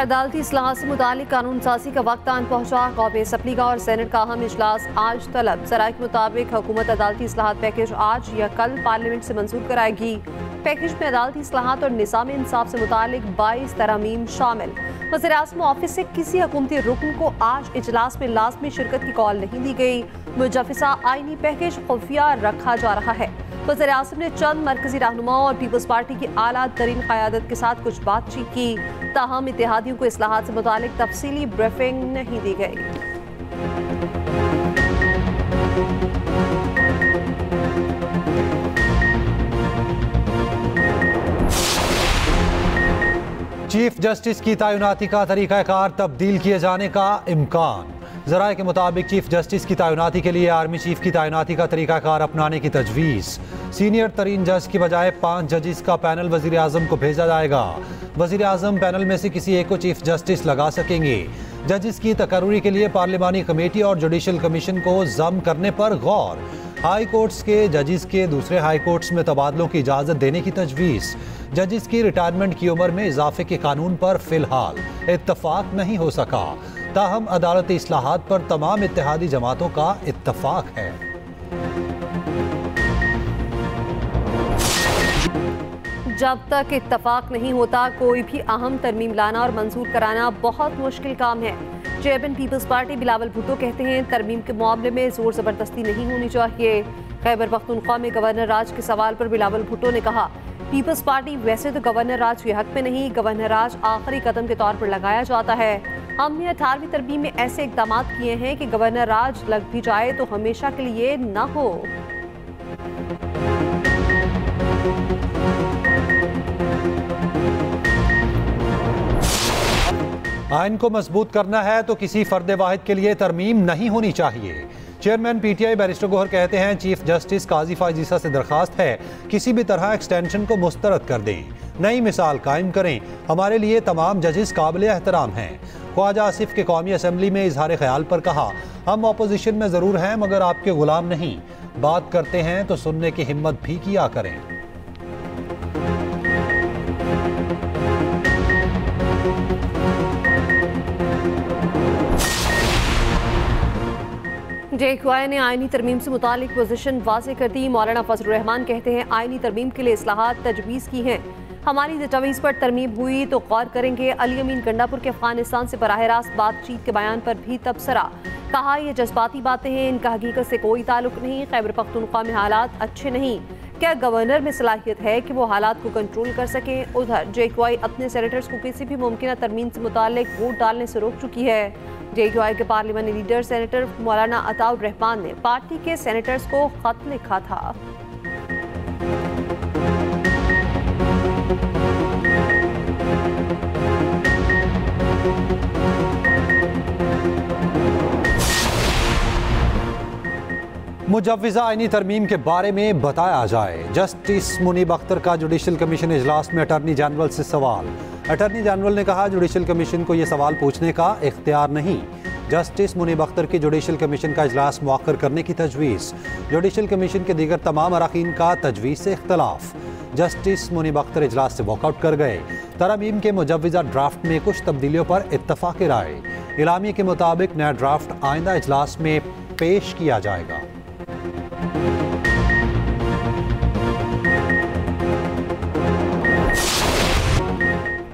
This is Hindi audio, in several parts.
अदालती इस्लाह से मुतालिक कानून साजी का वक्त आन पहुंचा। कौमी असम्बली का और सेनेट का अहम इजलास आज तलब। ज़राए के मुताबिक हुकूमत अदालती इस्लाहात पैकेज आज या कल पार्लियामेंट से मंजूर कराएगी। पैकेज में अदालती इस्लाहात और निज़ाम इंसाफ से मुतालिक 22 तरमीम शामिल। वज़ीर-ए-आज़म ऑफिस से किसी हुकूमती रुकन को आज इजलास में लाजमी शिरकत की कॉल नहीं दी गई। मुजव्वज़ा आईनी पैकेज खुफिया रखा जा रहा है। वज़ीर-ए-आज़म ने चंद मरकजी रहनुमाओं और पीपल्स पार्टी की आला तरीन क़यादत के साथ कुछ बातचीत की। ताहम इत्तेहादियों को इस्लाहात से मुतालिक तफसीली ब्रीफिंग नहीं दी गई। चीफ जस्टिस की तैनाती का तरीक़ाकार तब्दील किए जाने का इम्कान। ज़राए के मुताबिक चीफ जस्टिस की तैनाती के लिए आर्मी चीफ की तैनाती का तरीक़ाकार अपनाने की तजवीज़। सीनियर तरीन जज की बजाय 5 जजिस का पैनल वज़ीर आज़म को भेजा जाएगा। वज़ीर आज़म पैनल में से किसी एक को चीफ जस्टिस लगा सकेंगे। जजिस की तकर्री के लिए पार्लिमानी कमेटी और जुडिशल कमीशन को ज़म करने पर गौर। हाई कोर्ट्स के जजिस के दूसरे हाई कोर्ट्स में तबादलों की इजाज़त देने की तजवीज़। जजिस की रिटायरमेंट की उम्र में इजाफे के कानून पर फिलहाल इत्तफाक नहीं हो सका। ताहम अदालती इस्लाहात पर तमाम इत्तेहादी जमातों का इत्तफाक है। जब तक इत्तफाक नहीं होता कोई भी अहम तरमीम लाना और मंजूर कराना बहुत मुश्किल काम है। Chairman Peoples Party Bilawal Bhutto कहते हैं तरमीम के मामले में जोर जबरदस्ती नहीं होनी चाहिए। खैबर पख्तूनख्वा में गवर्नर राज के सवाल पर बिलावल भुट्टो ने कहा, पीपल्स पार्टी वैसे तो गवर्नर राज के हक में नहीं, गवर्नर राज आखिरी कदम के तौर पर लगाया जाता है। हमने 18वीं तरमीम में ऐसे इक़दाम किए हैं कि गवर्नर राज लग भी जाए तो हमेशा के लिए न हो। आइन को मजबूत करना है तो किसी फर्द वाहिद के लिए तरमीम नहीं होनी चाहिए। चेयरमैन पीटीआई बैरिस्टर गोहर कहते हैं, चीफ जस्टिस काजी फाइज ईसा से दरखास्त है किसी भी तरह एक्सटेंशन को मुस्तरद कर दें, नई मिसाल कायम करें। हमारे लिए तमाम जजिस काबिल एहतराम हैं। ख्वाजा आसिफ के कौमी असम्बली में इजहार ख्याल पर कहा, हम अपोजिशन में ज़रूर हैं मगर आपके गुलाम नहीं। बात करते हैं तो सुनने की हिम्मत भी किया करें। JQI ने आईनी तरमीम से मुतालिक पोजीशन वाज़ेह कर दी। मौलाना फजलुर रहमान कहते हैं, आईनी तरमीम के लिए इस्लाहात तजवीज़ की हैं। हमारी दस्तावेज़ पर तरमीम हुई तो गौर करेंगे। अली अमीन गंडापुर के अफगानिस्तान से बराह रास्त बातचीत के बयान पर भी तबसरा। कहा, यह जज्बाती बातें हैं, इनका हकीकत से कोई ताल्लुक नहीं। खैबर पख्तूनख्वा में हालात अच्छे नहीं। क्या गवर्नर में सलाहियत है कि वो हालात को कंट्रोल कर सके? उधर JQI अपने सेनेटर्स को किसी भी मुमकिन तरमीम से मुतालिक वोट डालने से रोक चुकी है। JQI के पार्लियामानी लीडर सेनेटर मौलाना अताउर रहमान ने पार्टी के सेनेटर्स को खत लिखा था। मुजव्वज़ा आईनी तरमीम के बारे में बताया जाए। जस्टिस मुनीब अख्तर का जुडिशल कमीशन इजलास में अटॉर्नी जनरल से सवाल। अटॉर्नी जनरल ने कहा, जुडिशल कमीशन को यह सवाल पूछने का इख्तियार नहीं। जस्टिस मुनीब अख्तर की जुडिशल कमीशन का इजलास मुअख्खर करने की तजवीज़। जुडिशल कमीशन के दीगर तमाम अरकान का तजवीज़ से इख्तलाफ। जस्टिस मुनीब अख्तर इजलास से वॉकआउट कर गए। तरमीम के मुजव्वज़ा ड्राफ्ट में कुछ तब्दीलियों पर इत्तफाक़ राय। इलामी के मुताबिक नया ड्राफ्ट आइंदा इजलास में पेश किया जाएगा।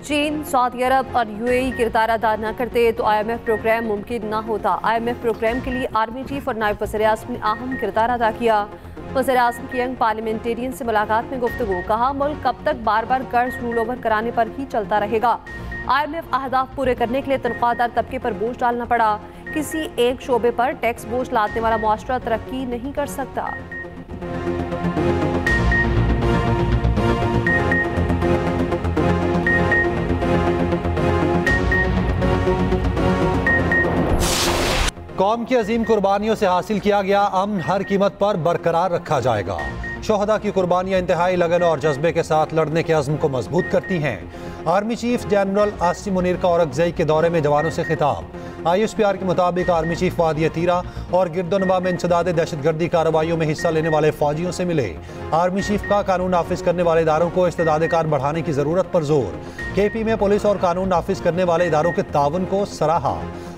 चीन, सऊदी अरब और UAE किरदार अदा न करते तो IMF प्रोग्राम मुमकिन न होता। IMF प्रोग्राम के लिए आर्मी चीफ और नायब वज़ीर-ए-आज़म ने अहम किरदार अदा किया। वज़ीर-ए-आज़म की यंग पार्लियामेंटेरियन से मुलाकात में गुफ्तगू। कहा, मुल्क कब तक बार बार कर्ज रूल ओवर कराने पर ही चलता रहेगा। IMF अहदाफ पूरे करने के लिए तनख्वाहदार तबके पर बोझ डालना पड़ा। किसी एक शोबे पर टैक्स बोझ लादने वाला मुआशरा तरक्की नहीं कर सकता। कौम की अजीम कुर्बानियों से हासिल किया गया अमन हर कीमत पर बरकरार रखा जाएगा। शोहदा की कुर्बानियां इंतहाई लगन और जज्बे के साथ लड़ने के अज़्म को मजबूत करती हैं। Army chief general Asim Munir का औरंगज़ेब के दौरे में जवानों से खिताब। ISPR के मुताबिक आर्मी चीफ वादी अतीरा और गिरदोनवा में इंसदाद दहशतगर्दी कार्रवाइयों में हिस्सा लेने वाले फौजियों से मिले। आर्मी चीफ का कानून नाफिज करने वाले इदारों को इस्तेदाद कार बढ़ाने की जरूरत पर जोर। KP में पुलिस और कानून नाफिज करने वाले इदारों के ताउन को सराहा।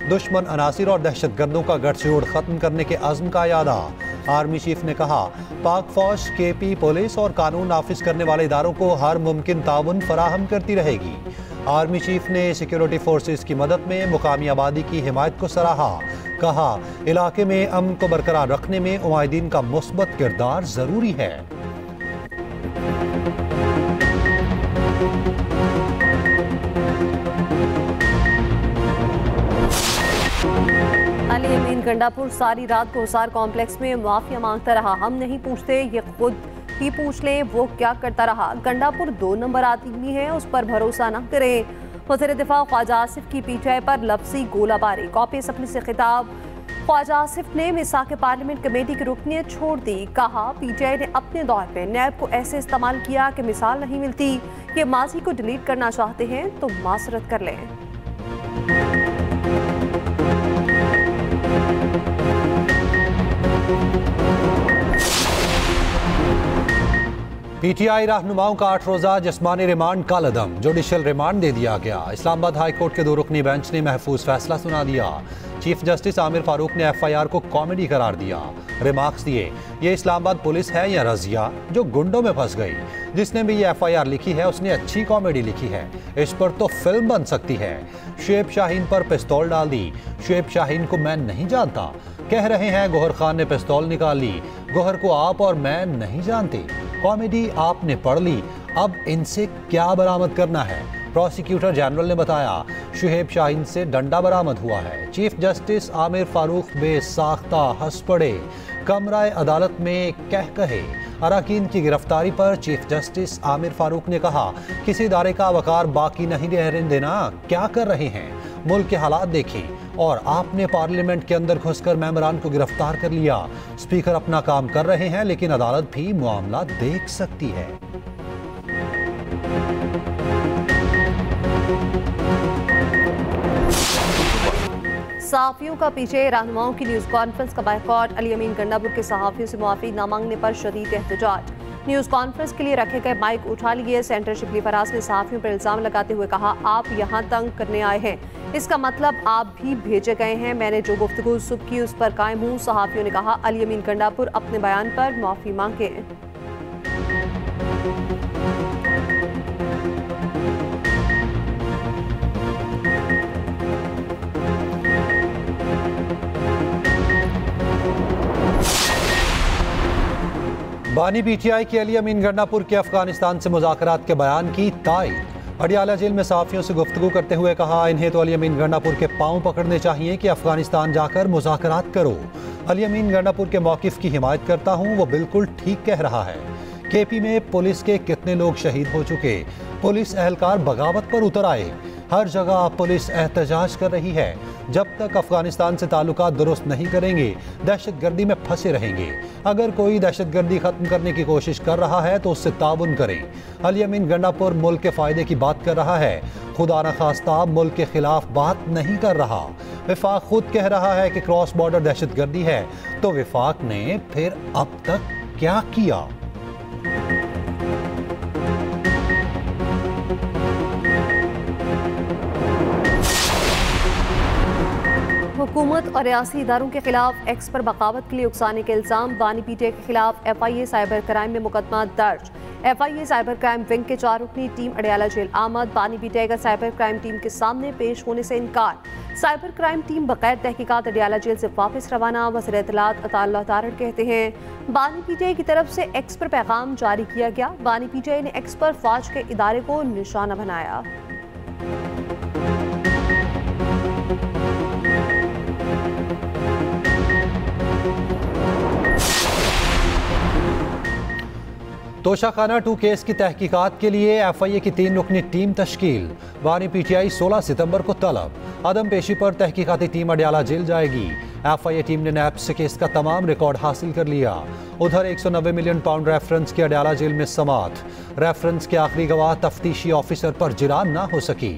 दुश्मन अनासिर और दहशतगर्दों का गठजोड़ खत्म करने के अज़्म का यादा। आर्मी चीफ ने कहा, पाक फौज KP पुलिस और कानून नाफिज करने वाले इदारों को हर मुमकिन ताउन फराहम करती रहेगी। आर्मी चीफ ने सिक्योरिटी फोर्सेस की मदद में मुकामी आबादी की हिमायत को सराहा। कहा, इलाके में अमन को बरकरार रखने में उमायदीन का मुस्बत किरदार जरूरी है। अली अमीन गंडापुर सारी रात को हिसार कॉम्प्लेक्स में माफिया मांगता रहा। हम नहीं पूछते, ये खुद ही पूछ ले वो क्या करता रहा। गंडापुर 2 नंबर आदमी है, उस पर भरोसा न करें। वज़ीर दिफा ख्वाजा आसिफ की PTI पर लफ्जी गोलाबारी। कॉपी असम्बली से खिताब। ख्वाजा आसिफ ने मिसाक पार्लियामेंट कमेटी की रुकनियत छोड़ दी। कहा, PTI ने अपने दौर में नैब को ऐसे इस्तेमाल किया कि मिसाल नहीं मिलती। ये माजी को डिलीट करना चाहते हैं तो मासरत कर लें। PTI रहनुमाओं का 8 रोज़ा जिस्मानी रिमांड कालअदम। जुडिशल रिमांड दे दिया गया। इस्लामाबाद हाई कोर्ट के 2 रुकनी बेंच ने महफूज फैसला सुना दिया। चीफ जस्टिस आमिर फारूक ने FIR को कॉमेडी करार दिया। रिमार्क्स दिए, ये इस्लामाबाद पुलिस है या रजिया जो गुंडों में फंस गई। जिसने भी ये FIR लिखी है उसने अच्छी कॉमेडी लिखी है, इस पर तो फिल्म बन सकती है। शुएब शाहीन पर पिस्तौल डाल दी। शुएब शाहीन को मैं नहीं जानता। कह रहे हैं गौहर खान ने पिस्तौल निकाल ली। गौहर को आप और मैं नहीं जानते। कॉमेडी आपने पढ़ ली, अब इनसे क्या बरामद करना है। प्रोसिक्यूटर जनरल ने बताया, शुएब शाहीन से डंडा बरामद हुआ है। चीफ जस्टिस आमिर फारूक बेसाख्ता हंस पड़े। कमराए अदालत में कह कहे। अराकीन की गिरफ्तारी पर चीफ जस्टिस आमिर फारूक ने कहा, किसी इदारे का वकार बाकी नहीं रहने देना। क्या कर रहे हैं, मुल्क के हालात देखें। और आपने पार्लियामेंट के अंदर घुसकर मेंबरान को गिरफ्तार कर लिया। स्पीकर अपना काम कर रहे हैं लेकिन अदालत भी मामला देख सकती है। सहाफियों का पीछे रहनुमाओं की न्यूज कॉन्फ्रेंस का बायकॉट। अली अमीन गंडापुर के सहाफियों से मुआफी न मांगने पर शदीद एहतजाज। न्यूज कॉन्फ्रेंस के लिए रखे गए माइक उठा लिए। सेंटर शिबली फराज ने सहाफियों पर इल्जाम लगाते हुए कहा, आप यहाँ तंग करने आए हैं, इसका मतलब आप भी भेजे गए हैं। मैंने जो गुफ्तगू सुबह की उस पर कायम हूँ। सहाफियों ने कहा, अली अमीन गंडापुर अपने बयान पर माफी मांगे। बानी PTI के अली अमीन गंडापुर के अफगानिस्तान से मुज़ाकरात के बयान की तायद। अडियाला जेल में सहाफियों से गुफ्तगू करते हुए कहा, इन्हें तो अली अमीन गंडापुर के पांव पकड़ने चाहिए कि अफगानिस्तान जाकर मुज़ाकरात करो। अली अमीन गंडापुर के मौक़िफ़ की हिमायत करता हूँ, वो बिल्कुल ठीक कह रहा है। KP में पुलिस के कितने लोग शहीद हो चुके। पुलिस एहलकार बगावत पर उतर आए। हर जगह पुलिस एहतजाज कर रही है। जब तक अफगानिस्तान से ताल्लुकात दुरुस्त नहीं करेंगे दहशतगर्दी में फंसे रहेंगे। अगर कोई दहशतगर्दी खत्म करने की कोशिश कर रहा है तो उससे ताउन करें। अली अमीन गंडापुर मुल्क के फायदे की बात कर रहा है, खुदा न खास्ता मुल्क के खिलाफ बात नहीं कर रहा। विफाक खुद कह रहा है कि क्रॉस बॉर्डर दहशतगर्दी है, तो विफाक ने फिर अब तक क्या किया? हुकूमत और रियासी इदारों के खिलाफ एक्स पर बगावत के लिए उकसाने के इल्जाम। बानी PTI के खिलाफ FIA साइबर क्राइम में मुकदमा दर्ज। FIA साइबर क्राइम विंग के 4 रुकनी टीम अडियाला जेल आमद। बानी PTI का साइबर क्राइम टीम के सामने पेश होने से इनकार। साइबर क्राइम टीम बगैर तहकीकात अडियाला जेल से वापस रवाना। वज़ीर इत्तलात अता अल्लाह तारड़ कहते हैं, बानी PTI की तरफ से एक्स पर पैगाम जारी किया गया। बानी PTI ने एक्स पर फौज के इदारे को निशाना बनाया। तोशाखाना 2 केस की तहकीकात के लिए FIA की 3 रुकनी टीम तश्कील। बानी PTI 16 सितंबर को तलब। अदम पेशी पर तहकीकाती टीम अडियाला जेल जाएगी। FIA टीम ने नैब से केस का तमाम रिकॉर्ड हासिल कर लिया। उधर 190 मिलियन पाउंड रेफरेंस की अडयाला जेल में समात। रेफरेंस के आखिरी गवाह तफ्तीशी ऑफिसर पर जिरा ना हो सकी।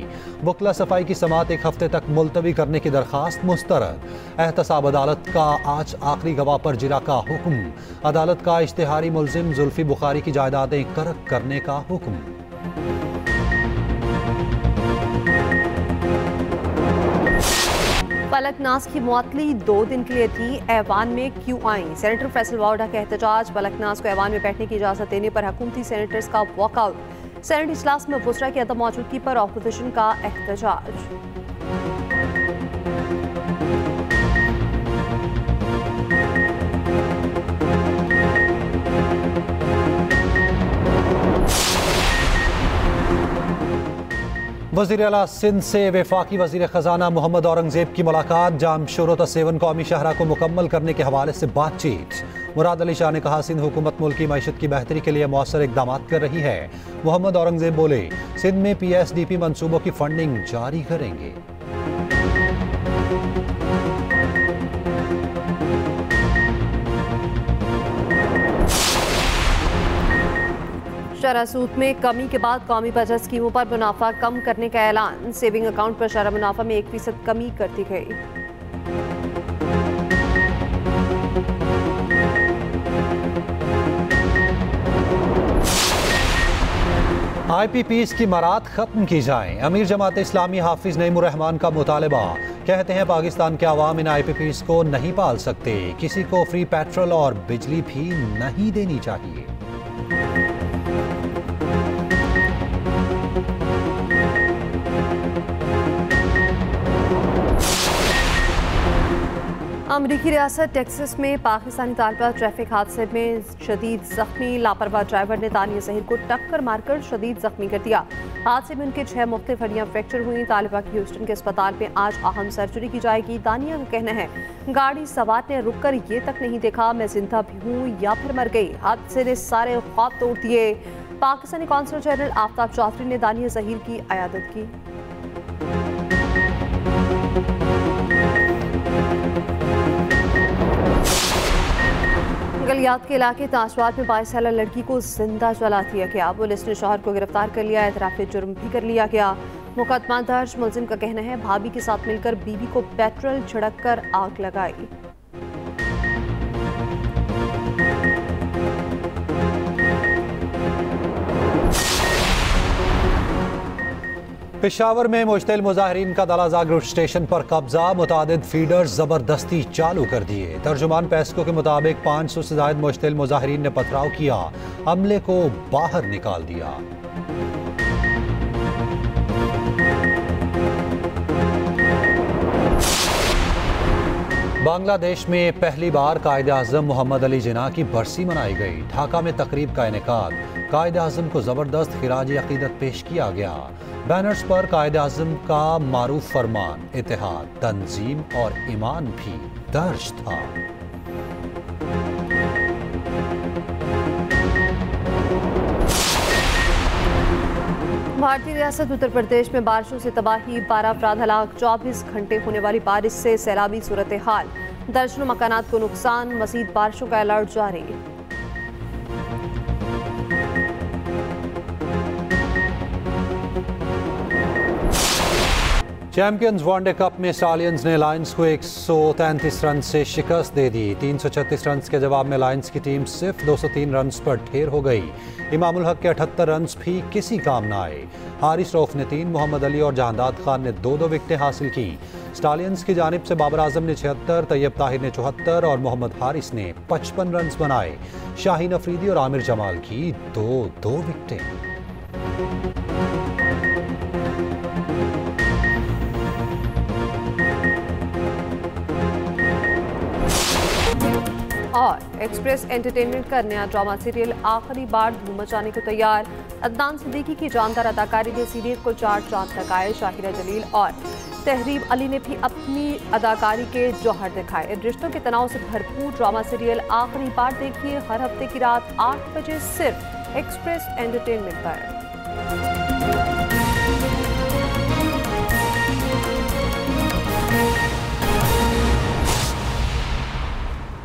बुकला सफाई की समात 1 हफ्ते तक मुलतवी करने की दरखास्त मुस्तरद। एहतसाब अदालत का आज आखिरी गवाह पर जिरा का हुक्म। अदालत का इश्तिहारी मुलजिम जुल्फी बुखारी की जायदादें कर्क करने का हुक्म। फलक नाज की मुअत्तली 2 दिन के लिए थी। ऐवान में क्यों आई? सेनेटर फैसल वाउडा का एहतजाज। फलक नाज को ऐवान में बैठने की इजाज़त देने पर हुकूमती सेनेटर्स का वॉकआउट। सेनेट इजलास में वुज़रा की अदम मौजूदगी पर ऑपोजिशन का एहतजाज। वज़ीर आला सिंध से वफाकी वज़ीर ख़जाना मोहम्मद औरंगज़ेब की मुलाकात। जाम शोरत 7 कौमी शहरा को मुकम्मल करने के हवाले से बातचीत। मुराद अली शाह ने कहा, सिंध हुकूमत मुल्क की मईशत की बेहतरी के लिए मौसर इकदाम कर रही है। मोहम्मद औरंगज़ेब बोले, सिंध में PSDP मनसूबों की फंडिंग जारी करेंगे। शरह सूद में कमी के बाद कौमी बचत स्कीमों पर मुनाफा कम करने का ऐलान। सेविंग अकाउंट पर शरह मुनाफा में 1% कमी कर दी गई। IPPs की मरात खत्म की जाएं। अमीर जमात इस्लामी हाफिज नईमुर रहमान का मुतालबा। कहते हैं, पाकिस्तान के अवाम इन IPPs को नहीं पाल सकते। किसी को फ्री पेट्रोल और बिजली भी नहीं देनी चाहिए। अमरीकी रियासत टेक्सास में पाकिस्तानी तालिबा ट्रैफिक हादसे में शदीद जख्मी। लापरवाह ड्राइवर ने दानिया जहीर को टक्कर मारकर शदीद जख्मी कर दिया। हादसे में उनके 6 मुख्तलिफ हड्डियां फ्रैक्चर हुई। तालिबा की ह्यूस्टन के अस्पताल में आज अहम सर्जरी की जाएगी। दानिया का कहना है, गाड़ी सवार ने रुक कर ये तक नहीं देखा मैं जिंदा भी हूँ या फिर मर गई। हादसे ने सारे ख्वाब तोड़ दिए। पाकिस्तानी कौंसल जनरल आफ्ताब चौधरी ने दानिया जहीर की अयादत की। गलियात के इलाके ताशवाद में 22 साला लड़की को जिंदा जला दिया गया। पुलिस ने शौहर को गिरफ्तार कर लिया। एतराफ़े जुर्म भी कर लिया गया। मुकदमा दर्ज। मुलजिम का कहना है, भाभी के साथ मिलकर बीवी को पेट्रोल छिड़क कर आग लगाई। पेशावर में मुश्तिल मुजाहिरीन का दलाजागुर स्टेशन पर कब्जा। मुतादिद फीडर्स जबरदस्ती चालू कर दिए। तर्जुमान पेस्को के मुताबिक 500 से ज्यादा मुश्तिल मुजाहिरीन ने पथराव किया, अमले को बाहर निकाल दिया। बांग्लादेश में पहली बार कायद-ए-आज़म मोहम्मद अली जिन्ना की बरसी मनाई गई। ढाका में तकरीब का इनेकाद। कायद-ए-आज़म को जबरदस्त खिराज अकीदत पेश किया गया। बैनर्स पर कायद-ए-आज़म का मारूफ फरमान, इत्तेहाद, तंजीम और ईमान भी दर्ज था। भारतीय रियासत उत्तर प्रदेश में बारिशों से तबाही, 12 अफराद हलाक। 24 घंटे होने वाली बारिश से सैलाबी सूरत हाल। दर्जनों मकानात को नुकसान। मज़ीद बारिशों का अलर्ट जारी। चैंपियंस वनडे कप में स्टालियंस ने लायंस को 133 रन से शिकस्त दे दी। 336 रन के जवाब में लायंस की टीम सिर्फ 203 रन पर ढेर हो गई। इमामुल हक के 78 रन भी किसी काम न आए। हारिस रऊफ ने 3, मोहम्मद अली और जहांदाद खान ने 2-2 विकेटें हासिल की। स्टालियंस की जानिब से बाबर आजम ने 76, तैयब ताहिर ने 74 और मोहम्मद हारिस ने 55 रन बनाए। शाहीन अफरीदी और आमिर जमाल की 2-2 विकेटें। और एक्सप्रेस एंटरटेनमेंट का नया ड्रामा सीरियल आखिरी बार धूम मचाने को तैयार। अदनान सिद्दीकी की जानदार अदाकारी में सीरियल को 4 चांद लगाए। शाहिरा जलील और तहरीब अली ने भी अपनी अदाकारी के जौहर दिखाए। रिश्तों के तनाव से भरपूर ड्रामा सीरियल आखिरी बार देखिए हर हफ्ते की रात 8 बजे सिर्फ एक्सप्रेस एंटरटेनमेंट पर।